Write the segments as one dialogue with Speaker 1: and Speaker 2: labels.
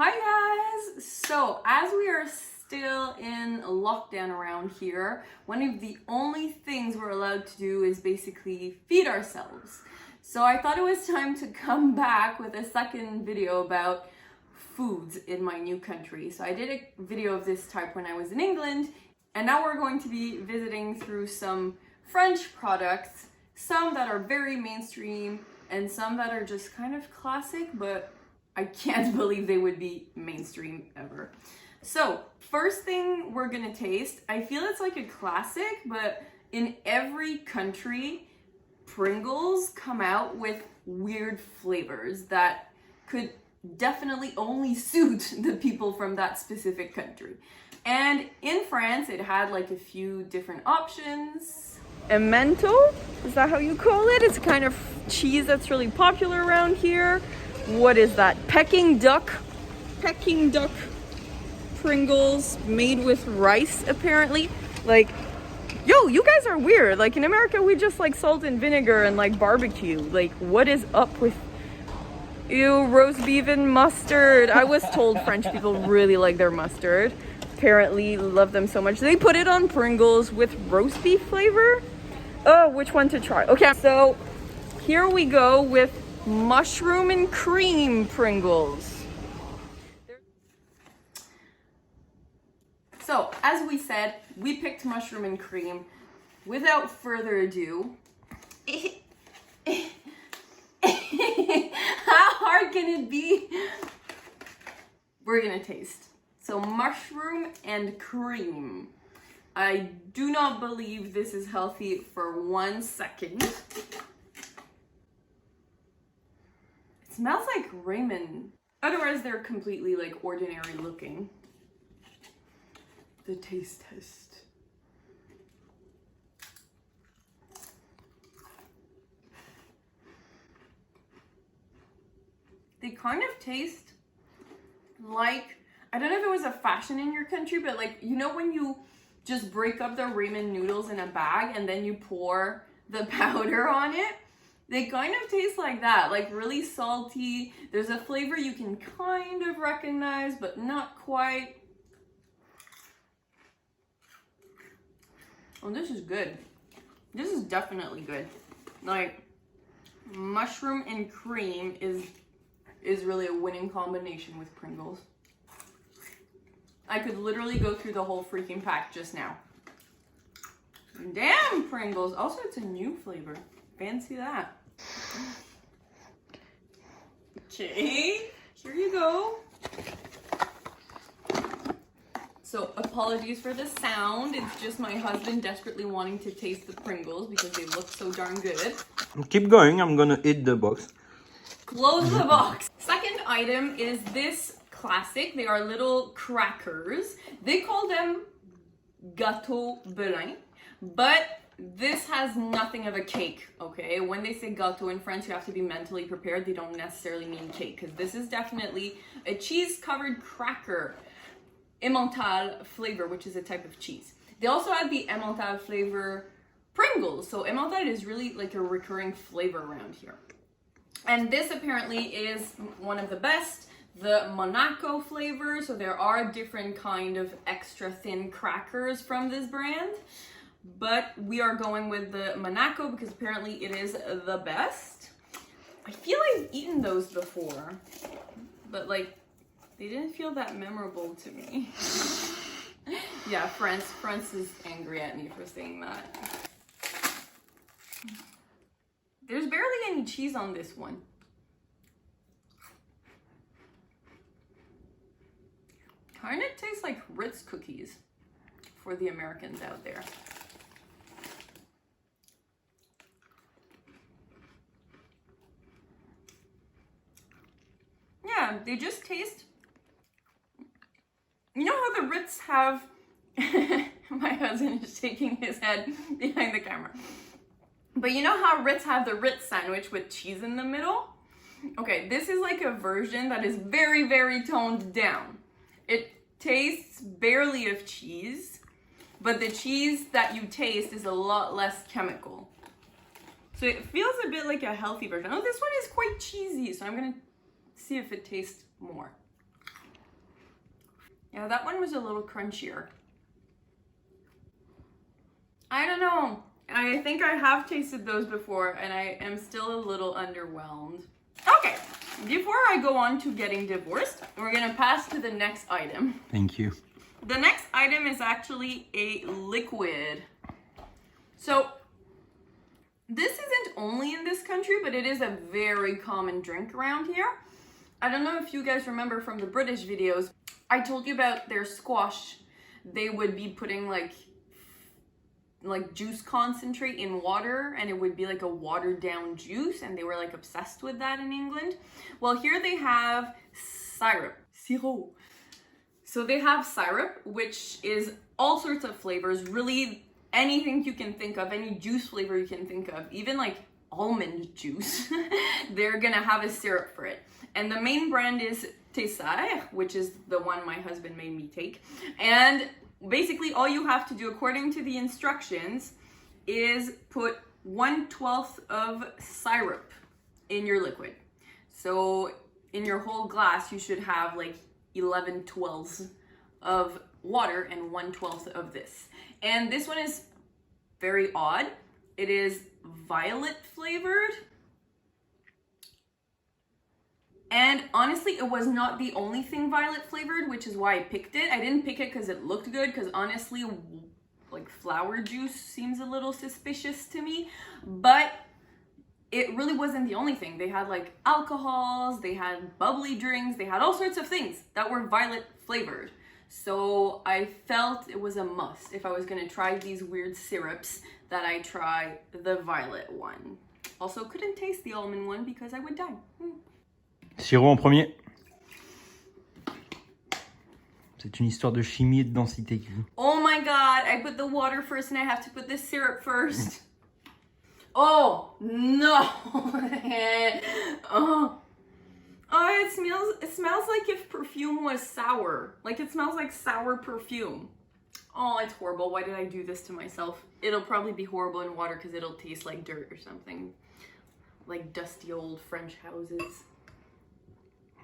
Speaker 1: Hi guys! So as we are still in lockdown around here, one of the only things we're allowed to do is basically feed ourselves. So I thought it was time to come back with a second video about foods in my new country. So I did a video of this type when I was in England, and now we're going to be visiting through some French products, some that are very mainstream and some that are just kind of classic, but I can't believe they would be mainstream ever. So first thing we're gonna taste, I feel it's like a classic, but in every country, Pringles come out with weird flavors that could definitely only suit the people from that specific country. And in France, it had like a few different options. Emmental, is that how you call it? It's a kind of cheese that's really popular around here. What is that? Peking duck Pringles made with rice, apparently. Like, yo, you guys are weird. Like in America, we just like salt and vinegar and like barbecue. Like, what is up with, ew, roast beef and mustard? I was told French people really like their mustard. Apparently love them so much. They put it on Pringles with roast beef flavor. Oh, which one to try? Okay, so here we go with mushroom and cream Pringles. So, as we said, we picked mushroom and cream. Without further ado, how hard can it be? We're gonna taste. So, mushroom and cream. I do not believe this is healthy for 1 second. Smells like ramen. Otherwise, they're completely like ordinary looking. The taste test. They kind of taste like, I don't know if it was a fashion in your country, but like, you know when you just break up the ramen noodles in a bag and then you pour the powder on it? They kind of taste like that, like really salty. There's a flavor you can kind of recognize, but not quite. Oh, this is good. This is definitely good. Like, mushroom and cream is really a winning combination with Pringles. I could literally go through the whole freaking pack just now. Damn, Pringles. Also, it's a new flavor. Fancy that. Okay, here you go. So apologies for the sound. It's just my husband desperately wanting to taste the Pringles because they look so darn good.
Speaker 2: Keep going, I'm gonna eat the box.
Speaker 1: Close the box. Second item is this classic. They are little crackers. They call them gâteau belin, but this has nothing of a cake, okay? When they say gâteau in French, you have to be mentally prepared. They don't necessarily mean cake, because this is definitely a cheese-covered cracker. Emmental flavor, which is a type of cheese. They also have the Emmental flavor Pringles. So Emmental is really like a recurring flavor around here. And this apparently is one of the best. The Monaco flavor. So there are different kind of extra thin crackers from this brand. But we are going with the Monaco because apparently it is the best. I feel I've eaten those before, but like they didn't feel that memorable to me. Yeah, France is angry at me for saying that. There's barely any cheese on this one. Kind of tastes like Ritz cookies for the Americans out there. Yeah, they just taste. You know how the Ritz have. My husband is shaking his head behind the camera. But you know how Ritz have the Ritz sandwich with cheese in the middle? Okay, this is like a version that is very, very toned down. It tastes barely of cheese, but the cheese that you taste is a lot less chemical. So it feels a bit like a healthy version. Oh, this one is quite cheesy, so I'm gonna see if it tastes more. Yeah, that one was a little crunchier. I don't know. I think I have tasted those before and I am still a little underwhelmed. Okay, before I go on to getting divorced, we're gonna pass to the next item.
Speaker 2: Thank you.
Speaker 1: The next item is actually a liquid. So this isn't only in this country, but it is a very common drink around here. I don't know if you guys remember from the British videos, I told you about their squash. They would be putting like juice concentrate in water and it would be like a watered down juice, and they were like obsessed with that in England. Well, here they have sirop. So they have syrup, which is all sorts of flavors, really anything you can think of, any juice flavor you can think of, even like almond juice, they're gonna have a syrup for it. And the main brand is Tessar, which is the one my husband made me take. And basically all you have to do according to the instructions is put 1/12 of syrup in your liquid. So in your whole glass, you should have like 11/12 of water and 1/12 of this. And this one is very odd. It is violet flavored. And honestly, it was not the only thing violet flavored, which is why I picked it. I didn't pick it because it looked good, because honestly, like flower juice seems a little suspicious to me. But it really wasn't the only thing. They had like alcohols, they had bubbly drinks, they had all sorts of things that were violet flavored. So I felt it was a must if I was gonna try these weird syrups that I try the violet one. Also couldn't taste the almond one because I would die.
Speaker 2: Sirop en premier. C'est une histoire de chimie et de densité.
Speaker 1: Oh my god, I put the water first and I have to put the syrup first. Oh no. Oh, it smells like if perfume was sour. Like it smells like sour perfume. Oh, it's horrible. Why did I do this to myself? It'll probably be horrible in water because it'll taste like dirt or something. Like dusty old French houses.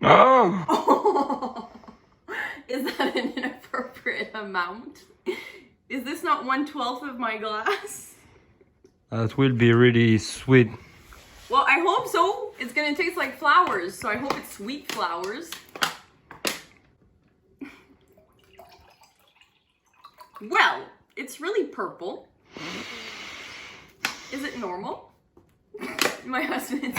Speaker 2: Oh!
Speaker 1: Is that an inappropriate amount? Is this not 1/12 of my glass?
Speaker 2: That will be really sweet.
Speaker 1: Well, I hope so. It's gonna taste like flowers, so I hope it's sweet flowers. Well, it's really purple. Is it normal? My husband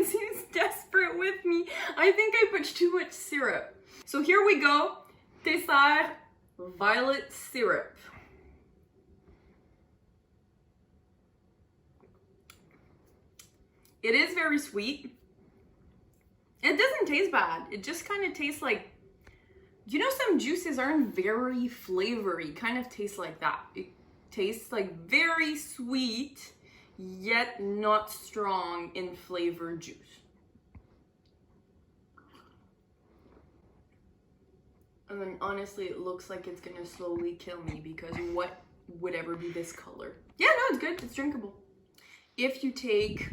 Speaker 1: seems desperate with me. I think I put too much syrup. So here we go. Tessar violet syrup. It is very sweet. It doesn't taste bad. It just kind of tastes like, you know, some juices aren't very flavory. Kind of tastes like that. It tastes like very sweet, yet not strong in flavor juice. And then honestly, it looks like it's gonna slowly kill me because what would ever be this color? Yeah, no, it's good. It's drinkable. If you take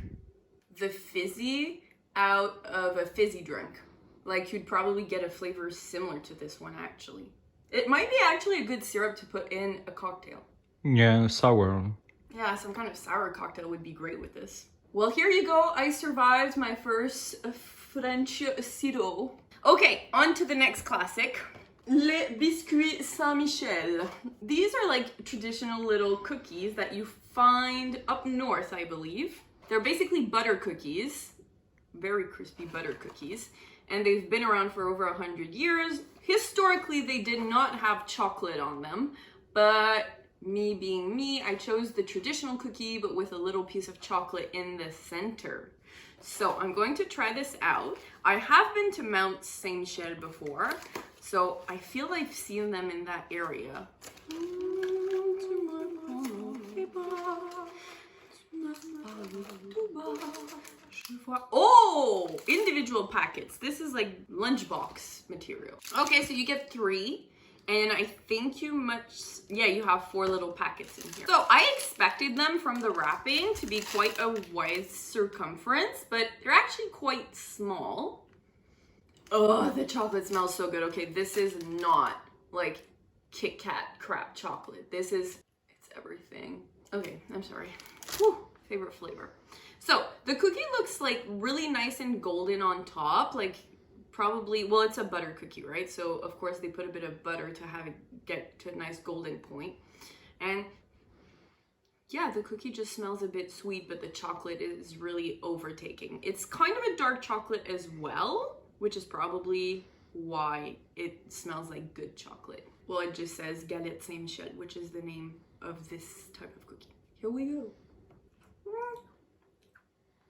Speaker 1: the fizzy out of a fizzy drink, like you'd probably get a flavor similar to this one actually. It might be actually a good syrup to put in a cocktail.
Speaker 2: Yeah, sour.
Speaker 1: Yeah, some kind of sour cocktail would be great with this. Well, here you go. I survived my first French sirop. Okay, on to the next classic. Les Biscuit Michelle. These are like traditional little cookies that you find up north, I believe. They're basically butter cookies, very crispy butter cookies, and they've been around for over 100 years. Historically, they did not have chocolate on them, but me being me, I chose the traditional cookie, but with a little piece of chocolate in the center. So I'm going to try this out. I have been to Mount Saint-Michel before, so I feel I've seen them in that area. Oh, individual packets. This is like lunchbox material. Okay, so you get 3. And I think you have 4 little packets in here. So I expected them from the wrapping to be quite a wide circumference, but they're actually quite small. Oh, the chocolate smells so good. Okay, this is not like Kit Kat crap chocolate. This is, it's everything. Okay, I'm sorry. Whew, favorite flavor. So the cookie looks like really nice and golden on top, like probably, well, it's a butter cookie, right? So of course they put a bit of butter to have it get to a nice golden point. And yeah, the cookie just smells a bit sweet, but the chocolate is really overtaking. It's kind of a dark chocolate as well, which is probably why it smells like good chocolate. Well, it just says Galette Saint-Michel, which is the name of this type of cookie. Here we go.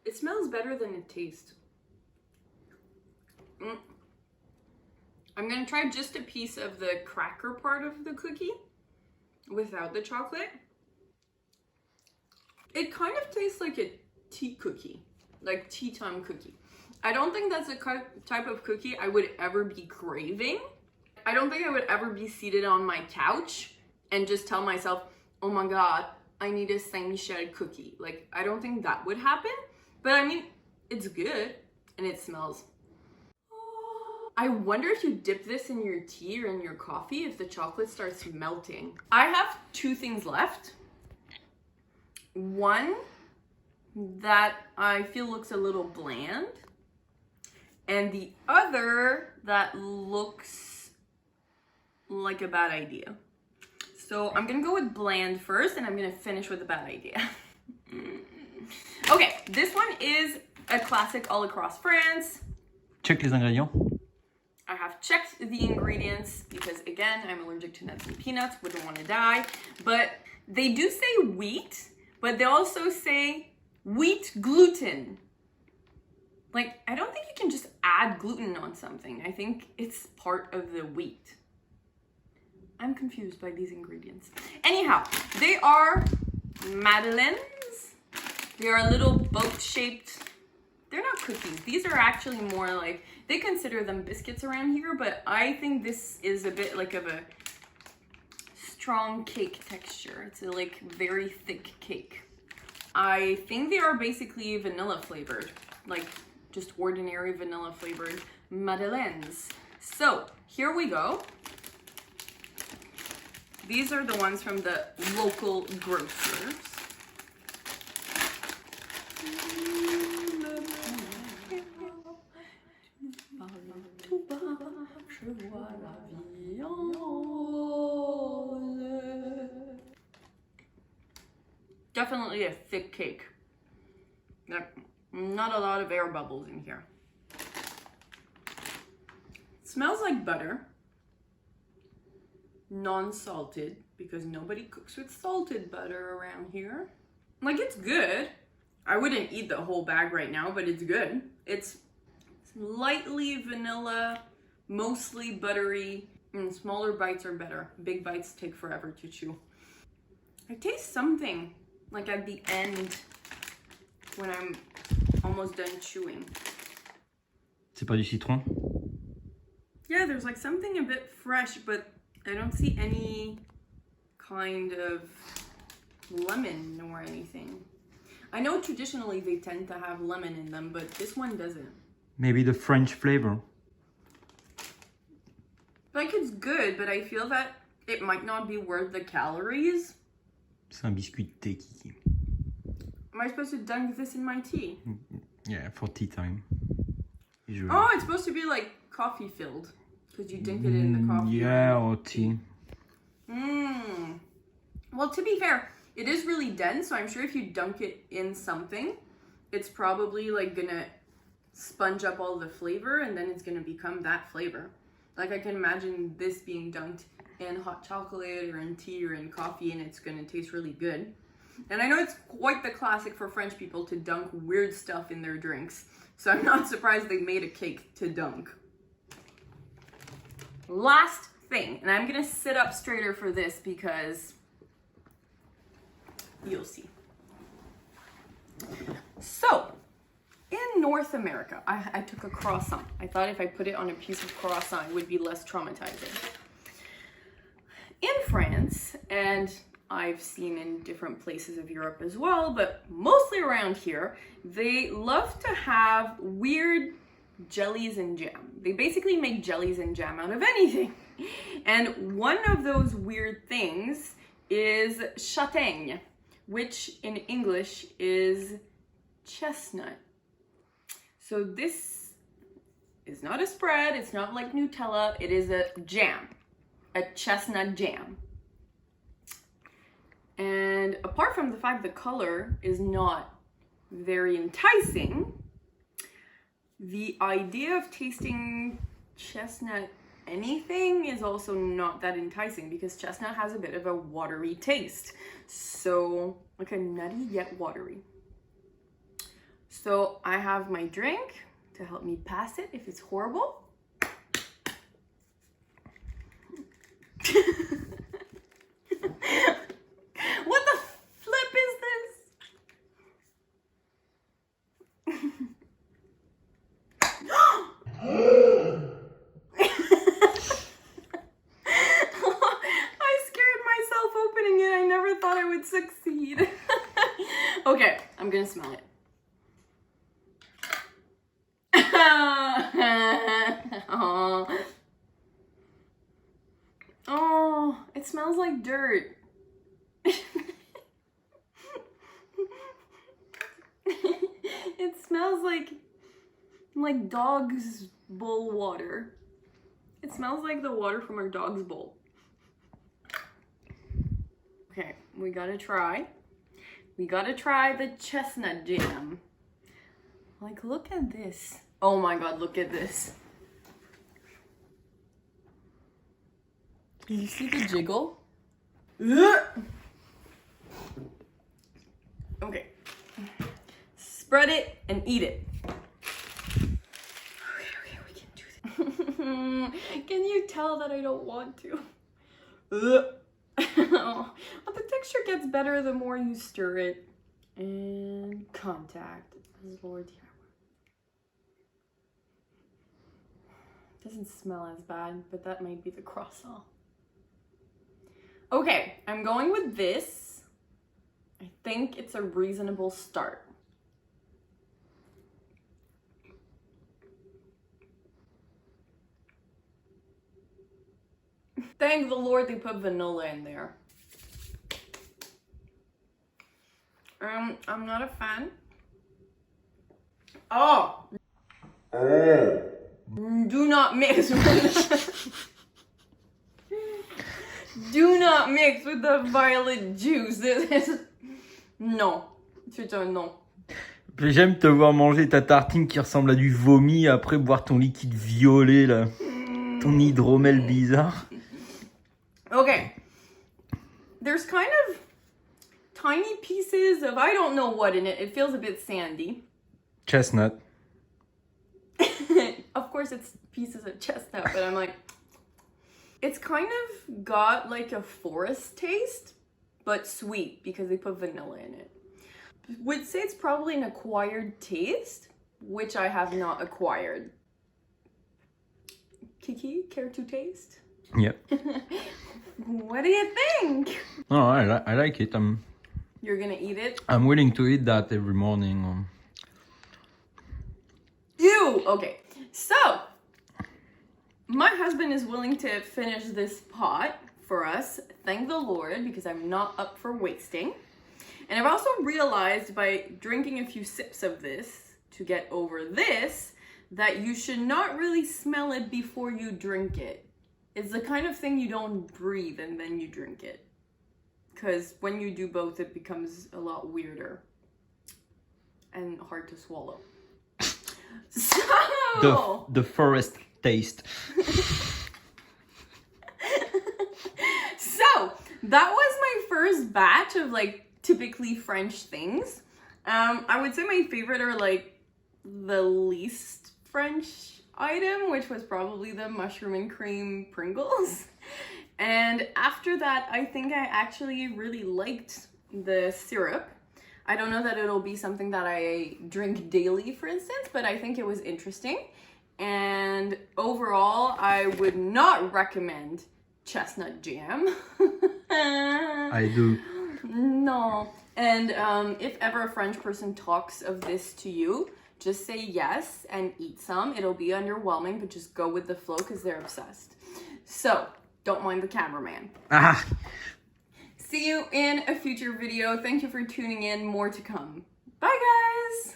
Speaker 1: It smells better than it tastes. I'm gonna try just a piece of the cracker part of the cookie without the chocolate. It kind of tastes like a tea cookie, like tea time cookie. I don't think that's a type of cookie I would ever be craving. I don't think I would ever be seated on my couch and just tell myself, oh my God, I need a Saint Michel cookie. Like, I don't think that would happen, but I mean, it's good and it smells. I wonder if you dip this in your tea or in your coffee, if the chocolate starts melting. I have two things left. One that I feel looks a little bland, and the other that looks like a bad idea. So I'm gonna go with bland first, and I'm gonna finish with a bad idea. Okay, this one is a classic all across France.
Speaker 2: Check les ingrédients.
Speaker 1: I have checked the ingredients because, again, I'm allergic to nuts and peanuts, wouldn't want to die. But they do say wheat, but they also say wheat gluten. Like, I don't think you can just add gluten on something. I think it's part of the wheat. I'm confused by these ingredients. Anyhow, they are Madeleines. They are little boat-shaped. They're not cookies. These are actually more like, they consider them biscuits around here, but I think this is a bit like of a strong cake texture. It's a like very thick cake. I think they are basically vanilla flavored, like just ordinary vanilla flavored Madeleines. So here we go. These are the ones from the local grocers. Definitely a thick cake. Not a lot of air bubbles in here. Smells like butter. Non-salted, because nobody cooks with salted butter around here. Like, it's good. I wouldn't eat the whole bag right now, but it's good. It's lightly vanilla, mostly buttery, and smaller bites are better. Big bites take forever to chew. I taste something like at the end when I'm almost done chewing.
Speaker 2: C'est pas du citron?
Speaker 1: Yeah, there's like something a bit fresh, but I don't see any kind of lemon or anything. I know traditionally they tend to have lemon in them, but this one doesn't.
Speaker 2: Maybe the French flavor.
Speaker 1: Like, it's good, but I feel that it might not be worth the calories.
Speaker 2: C'est un biscuit de thé, Kiki.
Speaker 1: Am I supposed to dunk this in my tea?
Speaker 2: Yeah, for tea time. Usually.
Speaker 1: Oh, it's supposed to be like coffee filled, because you dink it in the coffee.
Speaker 2: Yeah, or tea.
Speaker 1: Well, to be fair, it is really dense, so I'm sure if you dunk it in something, it's probably like gonna sponge up all the flavor, and then it's gonna become that flavor. Like, I can imagine this being dunked in hot chocolate or in tea or in coffee, and it's gonna taste really good. And I know it's quite the classic for French people to dunk weird stuff in their drinks, so I'm not surprised they made a cake to dunk. Last thing, and I'm gonna sit up straighter for this because you'll see. So, in North America, I took a croissant. I thought if I put it on a piece of croissant, it would be less traumatizing. In France, and I've seen in different places of Europe as well, but mostly around here, they love to have weird jellies and jam. They basically make jellies and jam out of anything. And one of those weird things is Chateng, which in English is chestnut. So this is not a spread, it's not like Nutella, it is a jam, a chestnut jam. And apart from the fact the color is not very enticing, the idea of tasting chestnut anything is also not that enticing because chestnut has a bit of a watery taste. So, like a nutty yet watery. So I have my drink to help me pass it if it's horrible. What the flip is this? I scared myself opening it. I never thought I would succeed. Okay, I'm gonna smell it. Oh, it smells like dirt. It smells like dog's bowl water. It smells like the water from our dog's bowl. Okay, we gotta try. We gotta try the chestnut jam. Like, look at this. Oh my god, look at this. You see the jiggle? Okay. Spread it and eat it. Okay, we can do this. Can you tell that I don't want to? Oh, the texture gets better the more you stir it. And contact. Lord, doesn't smell as bad, but that might be the croissant. Okay, I'm going with this. I think it's a reasonable start. Thank the Lord they put vanilla in there. I'm not a fan. Oh! Do not mix with do not mix with the violet juice. This is... Non. C'est un non.
Speaker 2: J'aime te voir manger ta tartine qui ressemble à du vomi après boire ton liquide violet là. Ton hydromel bizarre.
Speaker 1: Okay. There's kind of tiny pieces of I don't know what in it. It feels a bit sandy.
Speaker 2: Chestnut.
Speaker 1: Of course it's pieces of chestnut, but I'm like, it's kind of got like a forest taste, but sweet because they put vanilla in it. Would say it's probably an acquired taste, which I have not acquired. Kiki, care to taste?
Speaker 2: Yep.
Speaker 1: What do you think?
Speaker 2: Oh, I like it.
Speaker 1: You're gonna eat it?
Speaker 2: I'm willing to eat that every morning.
Speaker 1: Ew! Okay, so my husband is willing to finish this pot for us. Thank the Lord, because I'm not up for wasting. And I've also realized by drinking a few sips of this to get over this, that you should not really smell it before you drink it. It's the kind of thing you don't breathe and then you drink it. Because when you do both, it becomes a lot weirder and hard to swallow. So
Speaker 2: The forest taste.
Speaker 1: So that was my first batch of like typically French things. I would say my favorite are like the least French item, which was probably the mushroom and cream Pringles. And after that, I think I actually really liked the syrup. I don't know that it'll be something that I drink daily, for instance, but I think it was interesting. And overall, I would not recommend chestnut jam.
Speaker 2: I do.
Speaker 1: No. And if ever a French person talks of this to you, just say yes and eat some. It'll be underwhelming, but just go with the flow because they're obsessed. So, don't mind the cameraman.
Speaker 2: Ah.
Speaker 1: See you in a future video. Thank you for tuning in. More to come. Bye, guys!